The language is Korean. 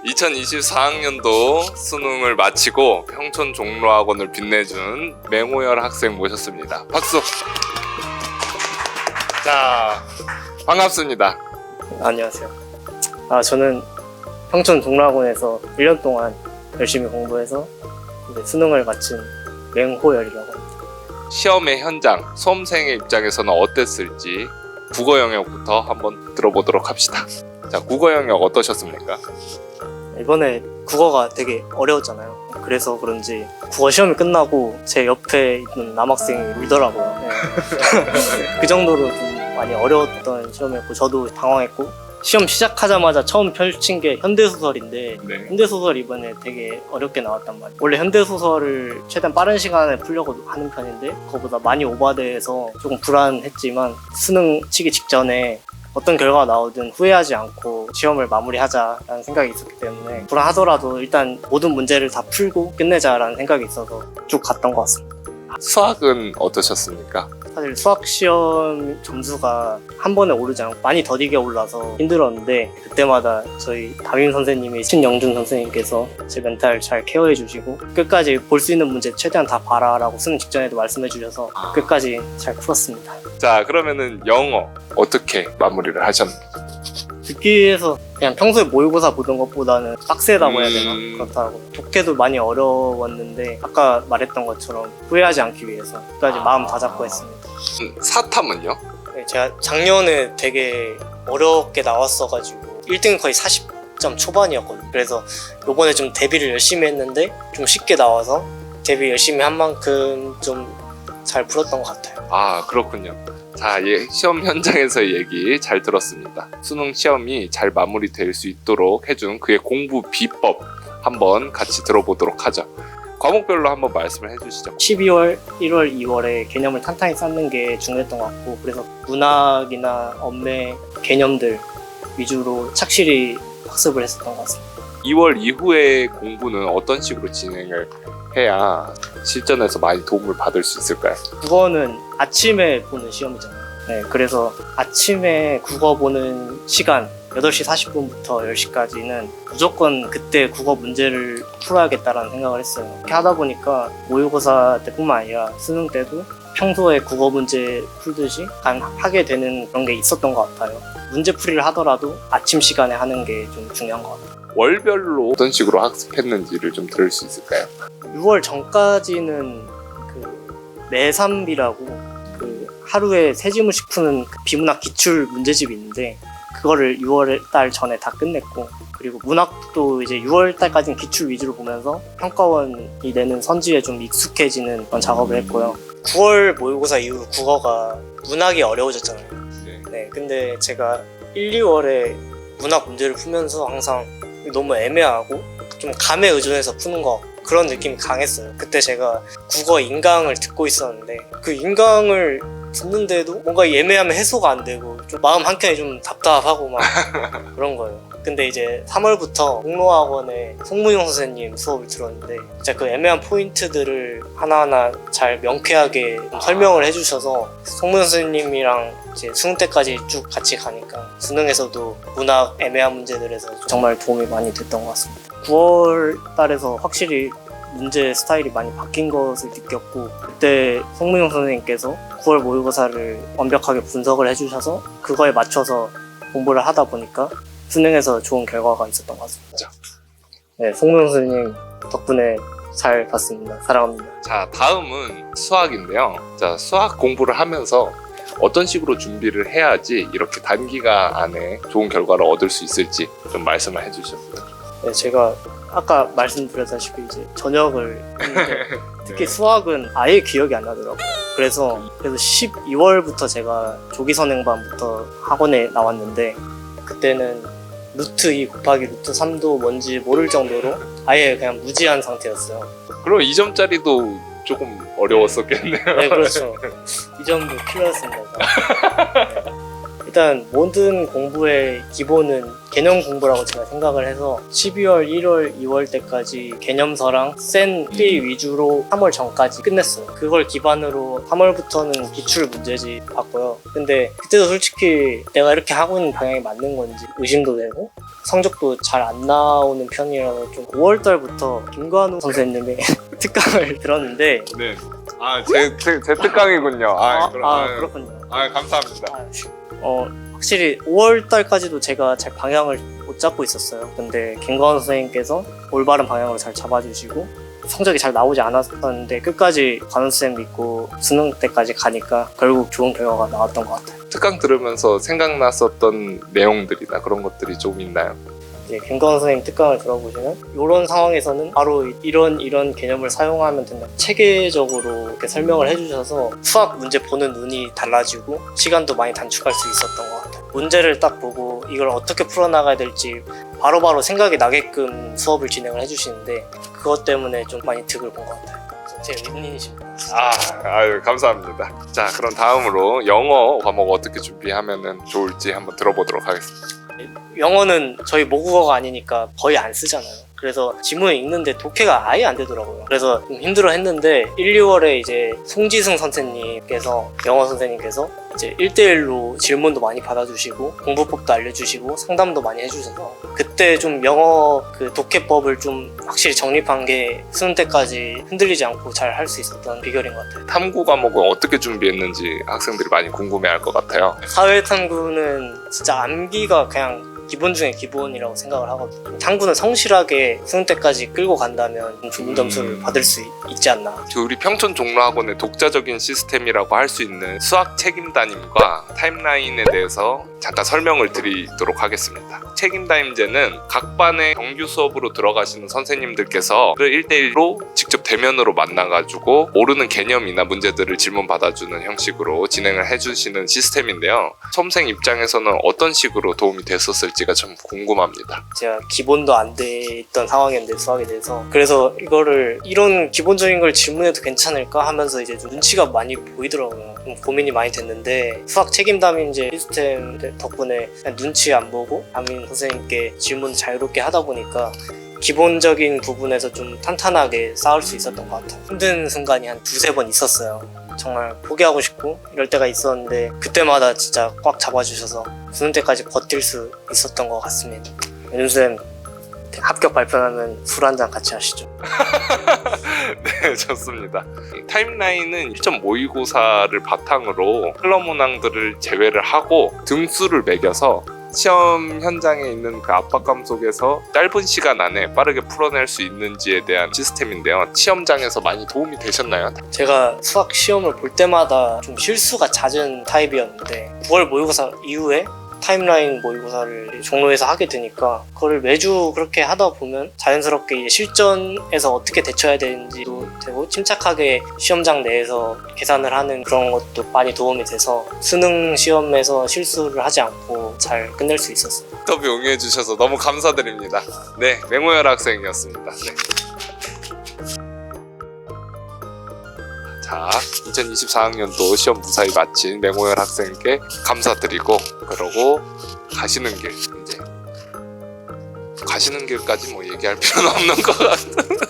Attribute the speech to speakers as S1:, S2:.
S1: 2024학년도 수능을 마치고 평촌 종로학원을 빛내준 맹호열 학생 모셨습니다. 박수! 자, 반갑습니다.
S2: 안녕하세요. 저는 평촌 종로학원에서 1년 동안 열심히 공부해서 이제 수능을 마친 맹호열이라고 합니다.
S1: 시험의 현장, 수험생의 입장에서는 어땠을지 국어 영역부터 한번 들어보도록 합시다. 자, 국어 영역 어떠셨습니까?
S2: 이번에 국어가 되게 어려웠잖아요. 그래서 그런지 국어 시험이 끝나고 제 옆에 있는 남학생이 울더라고요. 네. 그 정도로 좀 많이 어려웠던 시험이었고 저도 당황했고, 시험 시작하자마자 처음 펼친 게 현대소설인데
S1: 네.
S2: 현대소설 이번에 되게 어렵게 나왔단 말이에요. 원래 현대소설을 최대한 빠른 시간에 풀려고 하는 편인데 그거보다 많이 오버돼서 조금 불안했지만 수능 치기 직전에 어떤 결과가 나오든 후회하지 않고 시험을 마무리하자라는 생각이 있었기 때문에 불안하더라도 일단 모든 문제를 다 풀고 끝내자라는 생각이 있어서 쭉 갔던 것 같습니다.
S1: 수학은 어떠셨습니까?
S2: 사실 수학 시험 점수가 한 번에 오르지 않고 많이 더디게 올라서 힘들었는데, 그때마다 저희 담임 선생님이 신영준 선생님께서 제 멘탈 잘 케어해 주시고 끝까지 볼 수 있는 문제 최대한 다 봐라라고 수능 직전에도 말씀해 주셔서 끝까지 잘 풀었습니다.
S1: 자, 그러면은 영어 어떻게 마무리를 하셨나요?
S2: 듣기에서 그냥 평소에 모의고사 보던 것보다는 빡세다고 해야 되나? 그렇더라고요. 독해도 많이 어려웠는데 아까 말했던 것처럼 후회하지 않기 위해서 끝까지 마음 다 잡고 했습니다.
S1: 사탐은요?
S2: 네, 제가 작년에 되게 어렵게 나왔어가지고 1등이 거의 40점 초반이었거든요. 그래서 이번에 좀 대비를 열심히 했는데 좀 쉽게 나와서 대비 열심히 한 만큼 좀 잘 풀었던 것 같아요.
S1: 아, 그렇군요. 자, 시험 현장에서의 얘기 잘 들었습니다. 수능 시험이 잘 마무리될 수 있도록 해준 그의 공부 비법 한번 같이 들어보도록 하죠. 과목별로 한번 말씀을 해주시죠.
S2: 12월, 1월, 2월에 개념을 탄탄히 쌓는 게 중요했던 것 같고, 그래서 문학이나 언매 개념들 위주로 착실히 학습을 했었던 것 같습니다.
S1: 2월 이후의 공부는 어떤 식으로 진행을 해야 실전에서 많이 도움을 받을 수 있을까요?
S2: 국어는 아침에 보는 시험이잖아요. 네, 그래서 아침에 국어 보는 시간 8시 40분부터 10시까지는 무조건 그때 국어 문제를 풀어야겠다라는 생각을 했어요. 그렇게 하다 보니까 모의고사 때뿐만 아니라 수능 때도 평소에 국어 문제 풀듯이 하게 되는 그런 게 있었던 것 같아요. 문제풀이를 하더라도 아침 시간에 하는 게 좀 중요한 것 같아요.
S1: 월별로 어떤 식으로 학습했는지를 좀 들을 수 있을까요? 6월
S2: 전까지는 내삼비라고 하루에 세지문씩 푸는 비문학 기출 문제집이 있는데 그거를 6월 달 전에 다 끝냈고, 그리고 문학도 이제 6월 달까지는 기출 위주로 보면서 평가원이 내는 선지에 좀 익숙해지는 그런 작업을 했고요. 9월 모의고사 이후 국어가 문학이 어려워졌잖아요. 네, 근데 제가 1, 2월에 문학 문제를 풀면서 항상 너무 애매하고 좀 감에 의존해서 푸는 것 같고 그런 느낌이 강했어요. 그때 제가 국어 인강을 듣고 있었는데 그 인강을 듣는데도 뭔가 애매하면 해소가 안 되고 좀 마음 한켠이 좀 답답하고 막 그런 거예요. 근데 이제 3월부터 종로학원에 송문용 선생님 수업을 들었는데 진짜 그 애매한 포인트들을 하나하나 잘 명쾌하게 설명을 해주셔서 송문용 선생님이랑 이제 수능 때까지 쭉 같이 가니까 수능에서도 문학 애매한 문제들에서 정말 도움이 많이 됐던 것 같습니다. 9월 달에서 확실히 문제 스타일이 많이 바뀐 것을 느꼈고, 그때 송문용 선생님께서 9월 모의고사를 완벽하게 분석을 해주셔서 그거에 맞춰서 공부를 하다 보니까 수능에서 좋은 결과가 있었던 것 같습니다. 네, 송문용 선생님 덕분에 잘 봤습니다. 사랑합니다.
S1: 자, 다음은 수학인데요. 자, 수학 공부를 하면서 어떤 식으로 준비를 해야지 이렇게 단기간 안에 좋은 결과를 얻을 수 있을지 좀 말씀을 해주셨습니다.
S2: 네, 제가 아까 말씀드렸다시피 이제 전역을 했는데 특히 수학은 아예 기억이 안 나더라고요. 그래서 12월부터 제가 조기선행반부터 학원에 나왔는데 그때는 루트 2 곱하기 루트 3도 뭔지 모를 정도로 아예 그냥 무지한 상태였어요.
S1: 그럼 2점짜리도 조금 어려웠었겠네요.
S2: 네, 그렇죠. 이 점도 필요했습니다. 네. 일단 모든 공부의 기본은 개념 공부라고 제가 생각을 해서 12월, 1월, 2월 때까지 개념서랑 센 필 위주로 3월 전까지 끝냈어요. 그걸 기반으로 3월부터는 기출 문제집 봤고요. 근데 그때도 솔직히 내가 이렇게 하고 있는 방향이 맞는 건지 의심도 되고, 성적도 잘 안 나오는 편이라서 좀 5월 달부터 김관우 선생님의 특강을 들었는데
S1: 네. 제 특강이군요.
S2: 그렇군요.
S1: 감사합니다.
S2: 확실히 5월 달까지도 제가 잘 방향을 못 잡고 있었어요. 근데 김관우 선생님께서 올바른 방향으로 잘 잡아주시고 성적이 잘 나오지 않았었는데 끝까지 관우쌤 믿고 수능 때까지 가니까 결국 좋은 결과가 나왔던 것 같아요.
S1: 특강 들으면서 생각났었던 내용들이나 그런 것들이 좀 있나요?
S2: 이제 김관우 선생님 특강을 들어보시면 이런 상황에서는 바로 이런 개념을 사용하면 된다. 체계적으로 이렇게 설명을 해주셔서 수학 문제 보는 눈이 달라지고 시간도 많이 단축할 수 있었던 것 같아요. 문제를 딱 보고 이걸 어떻게 풀어나가야 될지 바로바로 생각이 나게끔 수업을 진행을 해주시는데 그것 때문에 좀 많이 득을 본 것 같아요. 제 윈윈이십니다.
S1: 감사합니다. 자, 그럼 다음으로 영어 과목 어떻게 준비하면 좋을지 한번 들어보도록 하겠습니다.
S2: 영어는 저희 모국어가 아니니까 거의 안 쓰잖아요. 그래서 지문을 읽는데 독해가 아예 안 되더라고요. 그래서 좀 힘들어 했는데 1, 2월에 이제 송지승 선생님께서 영어 선생님께서 이제 1대1로 질문도 많이 받아주시고 공부법도 알려주시고 상담도 많이 해주셔서 그때 좀 영어 그 독해법을 좀 확실히 정립한 게 수능 때까지 흔들리지 않고 잘 할 수 있었던 비결인 것 같아요.
S1: 탐구 과목은 어떻게 준비했는지 학생들이 많이 궁금해할 것 같아요.
S2: 사회탐구는 진짜 암기가 그냥 기본 중에 기본이라고 생각을 하거든요. 탐구는 성실하게 수능 때까지 끌고 간다면 좋은 점수를 받을 수 있지 않나.
S1: 우리 평촌 종로학원의 독자적인 시스템이라고 할 수 있는 수학 책임담임과 타임라인에 대해서 잠깐 설명을 드리도록 하겠습니다. 책임담임제는 각 반의 정규 수업으로 들어가시는 선생님들께서 1대1로 직접 대면으로 만나가지고 모르는 개념이나 문제들을 질문 받아주는 형식으로 진행을 해주시는 시스템인데요. 수험생 입장에서는 어떤 식으로 도움이 됐었을지가 좀 궁금합니다.
S2: 제가 기본도 안 돼 있던 상황이었는데 수학에 대해서 그래서 이런 기본적인 걸 질문해도 괜찮을까 하면서 이제 좀 눈치가 많이 보이더라고요. 좀 고민이 많이 됐는데 수학 책임담임제 시스템 덕분에 그냥 눈치 안 보고 담임 선생님께 질문 자유롭게 하다 보니까 기본적인 부분에서 좀 탄탄하게 쌓을 수 있었던 것 같아요. 힘든 순간이 한 두세 번 있었어요. 정말 포기하고 싶고 이럴 때가 있었는데 그때마다 진짜 꽉 잡아주셔서 수능 때까지 버틸 수 있었던 것 같습니다. 윤수쌤 합격 발표하면 술 한잔 같이 하시죠.
S1: 네, 좋습니다. 타임라인은 1점 모의고사를 바탕으로 클럽 문항들을 제외를 하고 등수를 매겨서 시험 현장에 있는 그 압박감 속에서 짧은 시간 안에 빠르게 풀어낼 수 있는지에 대한 시스템인데요. 시험장에서 많이 도움이 되셨나요?
S2: 제가 수학 시험을 볼 때마다 좀 실수가 잦은 타입이었는데 9월 모의고사 이후에 타임라인 모의고사를 종로에서 하게 되니까 그걸 매주 그렇게 하다 보면 자연스럽게 이제 실전에서 어떻게 대처해야 되는지도 되고 침착하게 시험장 내에서 계산을 하는 그런 것도 많이 도움이 돼서 수능 시험에서 실수를 하지 않고 잘 끝낼 수 있었어요.
S1: 인터뷰 응해 주셔서 너무 감사드립니다. 네, 맹호열 학생이었습니다. 네. 자, 2024학년도 시험 무사히 마친 맹호열 학생께 감사드리고 그러고 가시는 길까지 뭐 얘기할 필요는 없는 것 같아요.